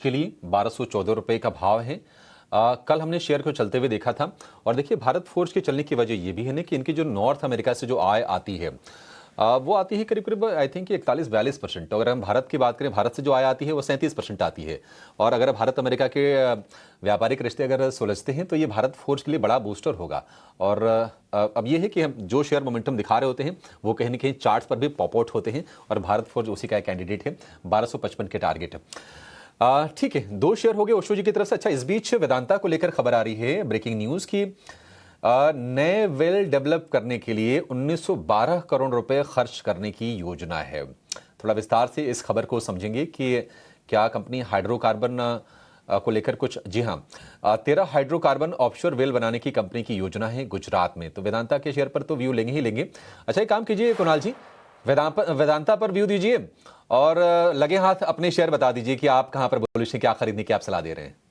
के लिए 1214 रुपए का भाव है। कल हमने शेयर को चलते हुए देखा था। और देखिए, भारत फोर्ज के चलने की वजह ये भी है ना कि इनकी जो नॉर्थ अमेरिका से जो आय आती है वो आती है करीब करीब आई थिंक 41-42%। तो अगर हम भारत की बात करें, भारत से जो आय आती है वो 37% आती है। और अगर भारत अमेरिका के व्यापारिक रिश्ते अगर सुलझते हैं तो ये भारत फोर्ज के लिए बड़ा बूस्टर होगा। और अब ये है कि हम जो शेयर मोमेंटम दिखा रहे होते हैं वो कहीं ना कहीं चार्ट्स पर भी पॉप आउट होते हैं, और भारत फोर्ज उसी का कैंडिडेट है। 1255 के टारगेट है। ठीक है, दो शेयर हो गए ओशो जी की तरफ से। अच्छा, इस बीच वेदांता को लेकर खबर आ रही है, ब्रेकिंग न्यूज की नए वेल डेवलप करने के लिए 1912 करोड़ रुपए खर्च करने की योजना है। थोड़ा विस्तार से इस खबर को समझेंगे कि क्या कंपनी हाइड्रोकार्बन को लेकर कुछ। जी हाँ, 13 हाइड्रोकार्बन ऑफशोर वेल बनाने की कंपनी की योजना है गुजरात में। तो वेदांता के शेयर पर तो व्यू लेंगे ही लेंगे। अच्छा, एक काम कीजिए कुणाल जी, वेदांता पर व्यू दीजिए और लगे हाथ अपने शेयर बता दीजिए कि आप कहां पर बुलिश हैं, क्या खरीदने की आप सलाह दे रहे हैं।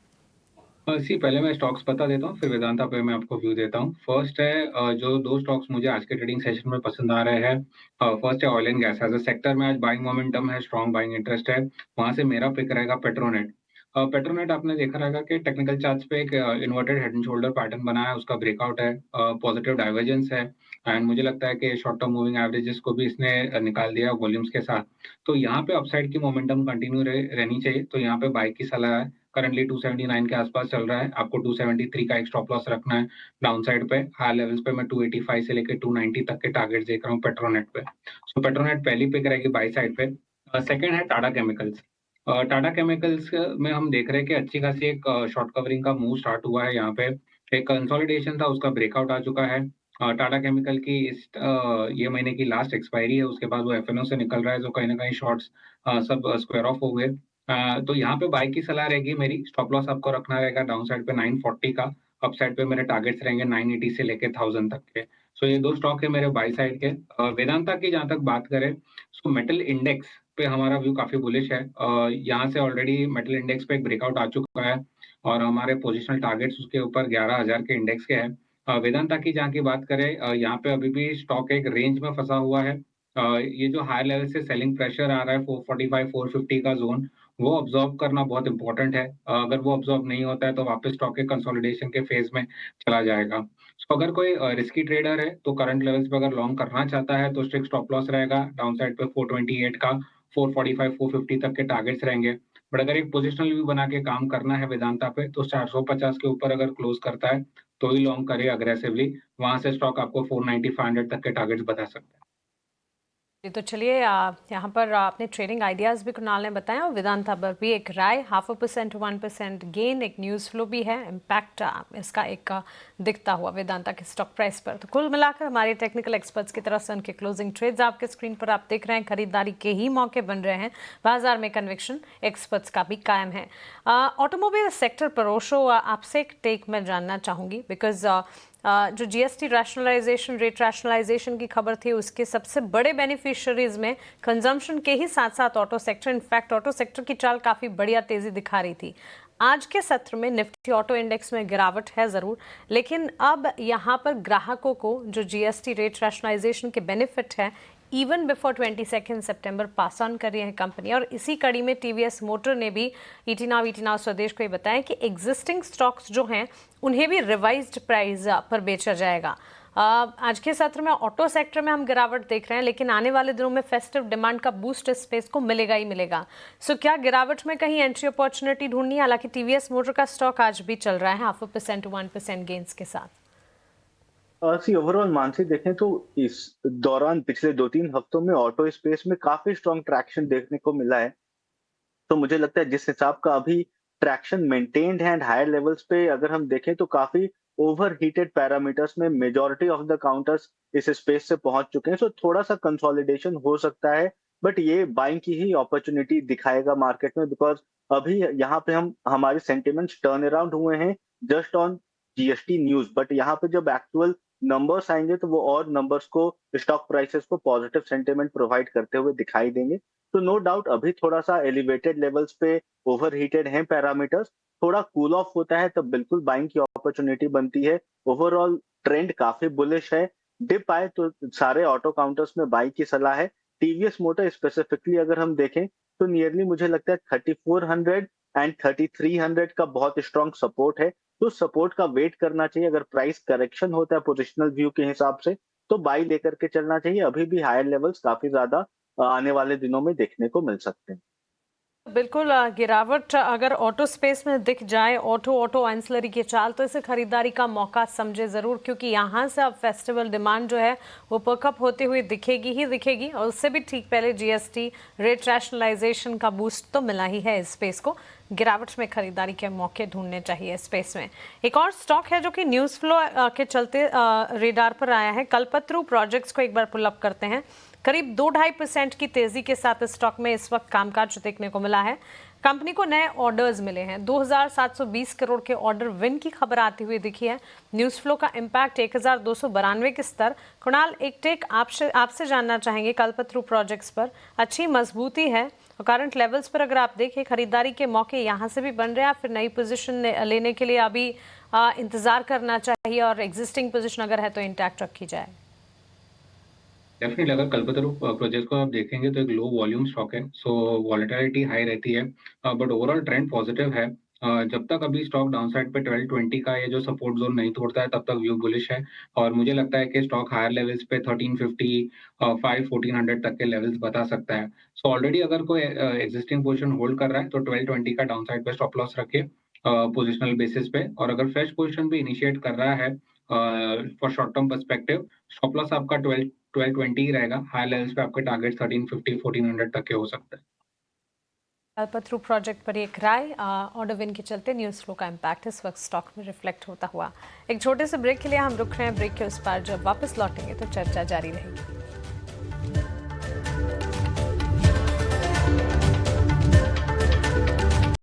सी पहले मैं स्टॉक्स बता देता हूँ, फिर वेदांता पे मैं आपको व्यू देता हूँ। फर्स्ट है जो दो स्टॉक्स मुझे आज के ट्रेडिंग सेशन में पसंद आ रहे हैं। फर्स्ट है oil and gas. As a sector में आज बाइंग मोमेंटम है, स्ट्रॉन्ग बाइंग इंटरेस्ट है। वहां से मेरा पिक रहेगा पेट्रोनेट। पेट्रोनेट आपने देखा रहेगा कि टेक्निकल चार्ट्स पे एक inverted head and shoulder pattern बना है, उसका ब्रेकआउट है, पॉजिटिव डाइवर्जेंस है। एंड मुझे लगता है कि शॉर्ट टर्म मूविंग एवरेजेस को भी इसने निकाल दिया वॉल्यूम्स के साथ। तो यहाँ पे अपसाइड की मोमेंटम कंटिन्यू रहनी चाहिए, तो यहाँ पे बाई की सलाह है। करंटली 279 के आसपास चल रहा है, आपको 273 का एक स्टॉप लॉस रखना है। डाउन साइड पे हाई लेवल्स पे मैं 285 से लेकर 290 तक के टारगेट देख रहा हूँ पेट्रोनेट पे। सो पेट्रोनेट पहली पिक रहेगी बाई साइड पे। सेकंड है टाटा केमिकल्स। टाटा केमिकल्स में हम देख रहे हैं कि अच्छी खासी एक शॉर्ट कवरिंग का मूव स्टार्ट हुआ है। यहाँ पे एक कंसोलिडेशन था, उसका ब्रेकआउट आ चुका है। टाटा केमिकल की इस ये महीने की लास्ट एक्सपायरी है, उसके बाद वो एफएनओ से निकल रहा है, जो कहीं ना कहीं शॉर्ट्स सब स्क्वायर ऑफ हो गए। तो यहाँ पे बाय की सलाह रहेगी मेरी। स्टॉप लॉस आपको रखना रहेगा डाउन साइड पे 940 का। अप साइड पे मेरे टारगेट्स रहेंगे 980 से लेके 1000 तक के। सो ये दो स्टॉक है मेरे बाय साइड के। वेदांता की जहाँ तक बात करें, सो मेटल इंडेक्स पे हमारा व्यू काफी बुलिश है। यहाँ से ऑलरेडी मेटल इंडेक्स पे एक ब्रेकआउट आ चुका है, और हमारे पोजिशनल टारगेट्स उसके ऊपर 11,000 के इंडेक्स के हैं। वेदांता की जहाँ की बात करें, यहाँ पे अभी भी स्टॉक एक रेंज में फंसा हुआ है। ये जो हाई लेवल से सेलिंग प्रेशर आ रहा है 445 450 का जोन, वो ऑब्जर्व करना बहुत इंपॉर्टेंट है। अगर वो ऑब्जर्व नहीं होता है तो वापस स्टॉक के कंसोलिडेशन के फेज में चला जाएगा। सो अगर कोई रिस्की ट्रेडर है तो करंट लेवल्स पे अगर लॉन्ग करना चाहता है तो स्ट्रिक्ट स्टॉप लॉस रहेगा डाउन साइड पे 428 का। 445 450 तक के टारगेट्स रहेंगे। बट अगर एक पोजिशनल व्यू बना के काम करना है वेदांता पे, तो 450 के ऊपर अगर क्लोज करता है तो ही लॉन्ग करे अग्रेसिवली। वहां से स्टॉक आपको 490 500 तक के टारगेट्स बता सकता है। जी, तो चलिए यहाँ पर आपने ट्रेडिंग आइडियाज़ भी कुणाल ने बताया, और वेदांता पर भी एक राय। 0.5% 1% गेन, एक न्यूज़ फ्लो भी है, इम्पैक्ट इसका एक दिखता हुआ वेदांता के स्टॉक प्राइस पर। तो कुल मिलाकर हमारे टेक्निकल एक्सपर्ट्स की तरफ से उनके क्लोजिंग ट्रेड्स आपके स्क्रीन पर आप देख रहे हैं। खरीदारी के ही मौके बन रहे हैं, बाजार में कन्विक्शन एक्सपर्ट्स का भी कायम है। ऑटोमोबाइल सेक्टर पर ओशो, आपसे एक टेक मैं जानना चाहूँगी, बिकॉज जो जीएसटी रैशनलाइजेशन, रेट रैशनलाइजेशन की खबर थी, उसके सबसे बड़े बेनिफिशियरीज में कंजम्पशन के ही साथ साथ auto sector. In fact auto sector की चाल काफ़ी बढ़िया तेज़ी दिखा रही थी। आज के सत्र में निफ्टी ऑटो इंडेक्स में गिरावट है ज़रूर, लेकिन अब यहाँ पर ग्राहकों को जो जीएसटी रेट रैशनलाइजेशन के बेनिफिट है, even before 22 September pass on कर रही है कंपनी। और इसी कड़ी में टीवीएस मोटर ने भी ईटी नाउ स्वदेश को ये बताया कि एग्जिस्टिंग स्टॉक्स जो हैं उन्हें भी रिवाइज्ड प्राइस पर बेचा जाएगा। आज के सत्र में ऑटो सेक्टर में हम गिरावट देख रहे हैं, लेकिन आने वाले दिनों में फेस्टिव डिमांड का बूस्ट इस स्पेस को मिलेगा ही मिलेगा। सो क्या गिरावट में कहीं एंट्री अपॉर्चुनिटी ढूंढनी है? हालांकि टीवीएस मोटर का स्टॉक आज भी चल रहा है 0.5% 1% गेन्स के साथ। सी ओवरऑल मानसिक देखें तो इस दौरान पिछले 2-3 हफ्तों में ऑटो स्पेस में काफी स्ट्रॉन्ग ट्रैक्शन देखने को मिला है। तो मुझे लगता है जिस हिसाब का अभी ट्रैक्शन मेंटेन्ड है एंड हायर लेवल्स पे अगर हम देखें तो काफी ओवर हीटेड पैरामीटर्स में मेजॉरिटी ऑफ द काउंटर्स इस स्पेस से पहुंच चुके हैं। सो थोड़ा सा कंसोलिडेशन हो सकता है, बट ये बाइंग की ही अपॉर्चुनिटी दिखाएगा मार्केट में, बिकॉज अभी यहाँ पे हम हमारे सेंटिमेंट्स टर्न अराउंड हुए हैं just on GST news, but यहाँ पे जब एक्चुअल नंबर्स आएंगे तो वो और नंबर्स को, स्टॉक प्राइसेस को पॉजिटिव सेंटिमेंट प्रोवाइड करते हुए दिखाई देंगे। तो नो डाउट अभी थोड़ा सा एलिवेटेड लेवल्स पे ओवर हीटेड हैं पैरामीटर्स। थोड़ा कूल ऑफ होता है तब बिल्कुल बाइंग की अपॉर्चुनिटी बनती है। ओवरऑल ट्रेंड काफी बुलिश है। डिप आए तो सारे ऑटो काउंटर्स में बाई की सलाह है। टीवीएस मोटर स्पेसिफिकली अगर हम देखें तो नियरली मुझे लगता है 3400 एंड 3300 का बहुत स्ट्रॉन्ग सपोर्ट है, तो सपोर्ट का वेट करना चाहिए। अगर प्राइस करेक्शन होता है पोजिशनल व्यू के हिसाब से तो बाई लेकर के चलना चाहिए। अभी भी हायर लेवल्स काफी ज्यादा आने वाले दिनों में देखने को मिल सकते हैं। बिल्कुल गिरावट अगर ऑटो स्पेस में दिख जाए, ऑटो एंसिलरी की चाल, तो इसे खरीदारी का मौका समझे ज़रूर, क्योंकि यहाँ से अब फेस्टिवल डिमांड जो है वो पिकअप होती हुई दिखेगी और उससे भी ठीक पहले जीएसटी रेट रैशनलाइजेशन का बूस्ट तो मिला ही है। इस स्पेस को गिरावट में खरीदारी के मौके ढूंढने चाहिए। स्पेस में एक और स्टॉक है जो कि न्यूज़ फ्लो के चलते रेडार पर आया है। कल्पतरू प्रोजेक्ट्स को एक बार पुल अप करते हैं। करीब 2-2.5% की तेजी के साथ स्टॉक में इस वक्त कामकाज देखने को मिला है। कंपनी को नए ऑर्डर्स मिले हैं। 2720 करोड़ के ऑर्डर विन की खबर आती हुई दिखी है। न्यूज़ फ्लो का इम्पैक्ट 1292 के स्तर। कुणाल, एक टेक आपसे जानना चाहेंगे कल्पतरू प्रोजेक्ट्स पर। अच्छी मजबूती है और करंट लेवल्स पर अगर आप देखें, खरीदारी के मौके यहाँ से भी बन रहे हैं, फिर नई पोजीशन लेने के लिए अभी इंतजार करना चाहिए और एग्जिस्टिंग पोजीशन अगर है तो इंटैक्ट रखी जाए? डेफिनेटली अगर कल्पतरू प्रोजेक्ट को आप देखेंगे तो एक लो वॉल्यूम स्टॉक है, सो वॉलेटिलिटी हाई रहती है, बट ओवरऑल ट्रेंड पॉजिटिव है। जब तक अभी स्टॉक डाउनसाइड पे 1220 का ये जो सपोर्ट जोन नहीं तोड़ता है तब तक व्यू बुलिश है। और मुझे लगता है कि स्टॉक हायर लेवल्स पे 1350 1400 तक के लेवल्स बता सकता है। सो ऑलरेडी अगर कोई एग्जिस्टिंग पोजीशन होल्ड कर रहा है तो 1220 का डाउनसाइड पे स्टॉप लॉस रखिए पोजिशनल बेसिस पे। और अगर फ्रेश पोजीशन भी इनिशिएट कर रहा है for short term perspective, stop loss आपका 1220 ही रहेगा। हाई लेवल्स पे आपके टारगेट 1350 1400 तक के हो सकते हैं। कल्पतरू प्रोजेक्ट पर एक राय। ऑर्डर विन के चलते न्यूज़ फ्लो का इम्पैक्ट इस वक्त स्टॉक में रिफ्लेक्ट होता हुआ। एक छोटे से ब्रेक के लिए हम रुक रहे हैं। ब्रेक के उस पार जब वापस लौटेंगे तो चर्चा जारी रहेगी।